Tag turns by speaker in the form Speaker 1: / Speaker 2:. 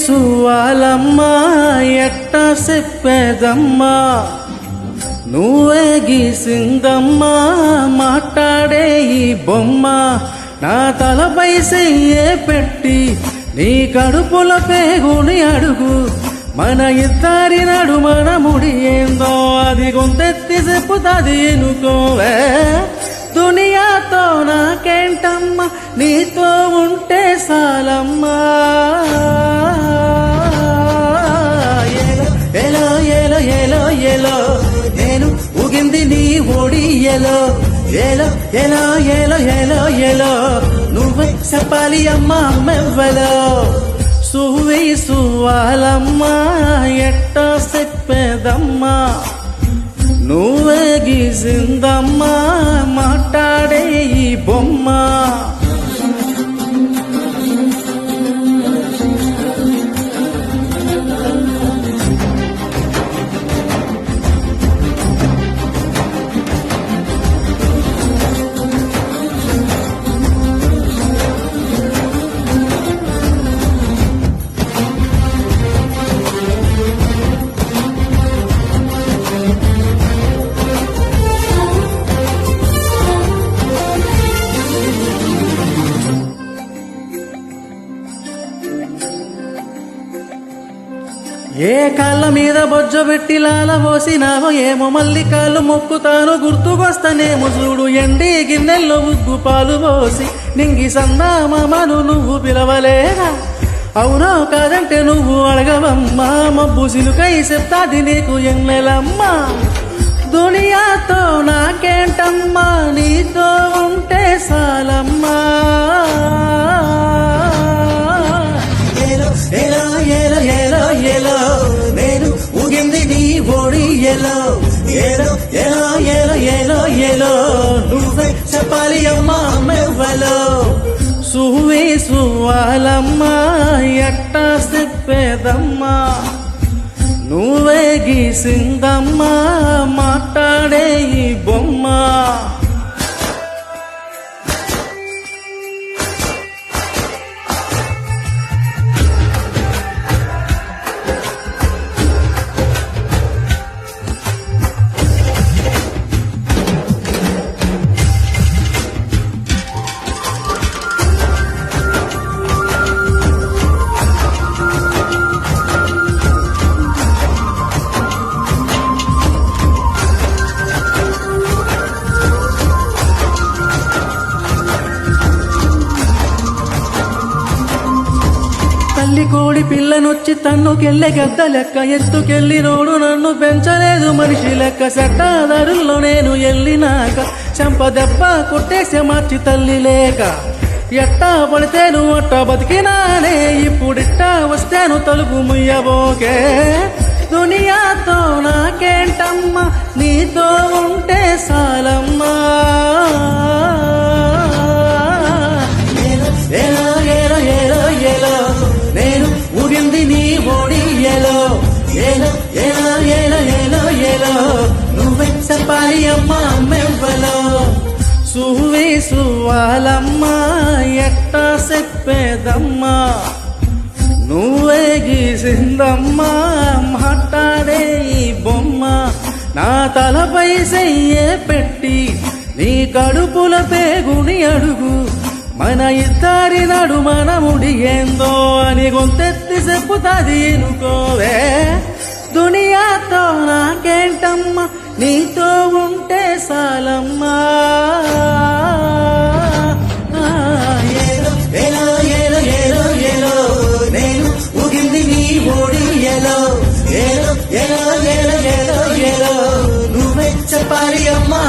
Speaker 1: సువాలమ్మా ఎట్ట చెప్పేదమ్మా నువ్వే గీసిందమ్మా మాట్లాడే ఈ బొమ్మ నా తలపై చెయ్యే పెట్టి నీ కడుపుల పేగుని అడుగు మన ఇద్దరి నడుమన ముడి ఏందో అది గొంతెత్తి చెప్పుతాది ఎనుకోవే దునియాతో నాకేంటమ్మా నీతో ఉంటే సాలమ్మా ఎలో ఎలో ఎలో ఎలో నేను ఊగింది నీ ఓడి ఎలో ఎలో ఎలో ఎలో ఎలో ఎలో నువ్వే చెప్పాలి అమ్మా మెవ్వలో సువాలమ్మా ఎట్ట చెప్పేదమ్మా నువ్వే గీసిందమ్మా మాట్లాడే ఈ బొమ్మ ఏ కాళ్ళ మీద బొజ్జ పెట్టి లాలబోసినావో ఏమో మళ్ళీ కాళ్ళు మొక్కుతాను గుర్తుకొస్తానేమో చూడు ఎండి గిన్నెల్లో ఉగ్గు పాలు పోసి నింగి సందామను నువ్వు పిలవలేదా అవునో కాదంటే నువ్వు అడగవమ్మా మబ్బు సిలుకై చెప్తాది నీకు ఎన్నెలమ్మా దునియాతో నాకేంటమ్మా నీతో ఉంటే సాలమ్మా ఎలో ఎలో ఎలో ఎలో నేను ఊగింది నీ ఓడి ఎలో ఎలో ఎలో ఎలో ఎలో ఎలో నువ్వే చెప్పాలి అమ్మా మెవ్వలో సువాలమ్మా ఎట్ట చెప్పేదమ్మా నువ్వే గీసిందమ్మా మాట్లాడే ఈ బొమ్మ తల్లి కోడి పిల్లనొచ్చి తన్నుకెళ్ళే గద్ద లెక్క ఎత్తుకెళ్ళినోడు నన్ను పెంచలేదు మనిషి లెక్క సెట్టాదారుల్లో నేను వెళ్ళినాక చెంప దెబ్బ కొట్టేసే మార్చి తల్లి లేక ఎట్టా పడితేను అట్ట బతికినానే ఇప్పుడిట్టా వస్తేను తలుపు ముయ్యబోకే దునియాతో నాకేంటమ్మా నీతో ఉంటే సాలమ్మా ఎలో ఎలో ఎలో ఎలో నేను ఊగింది నీ ఓడి ఎలో ఎలో ఎలో ఎలో ఎలో ఎలో నువ్వే చెప్పాలి అమ్మా మెవ్వలో సువాలమ్మా ఎట్ట చెప్పేదమ్మా నువ్వే గీసిందమ్మా మాట్లాడే ఈ బొమ్మ నా తలపై చెయ్యే పెట్టి నీ కడుపుల పేగుని అడుగు మన ఇద్దరి నడుమన ముడి ఏందో అని గొంతెత్తి చెప్పుతాది ఎనుకోవే దునియాతో నాకేంటమ్మా నీతో ఉంటే సాలమ్మా ఎలో ఎలో ఎలో ఎలో నేను ఊగింది నీ ఓడి ఎలో ఎలో ఎలో ఎలో ఎలో ఎలో నువ్వే చెప్పాలి అమ్మా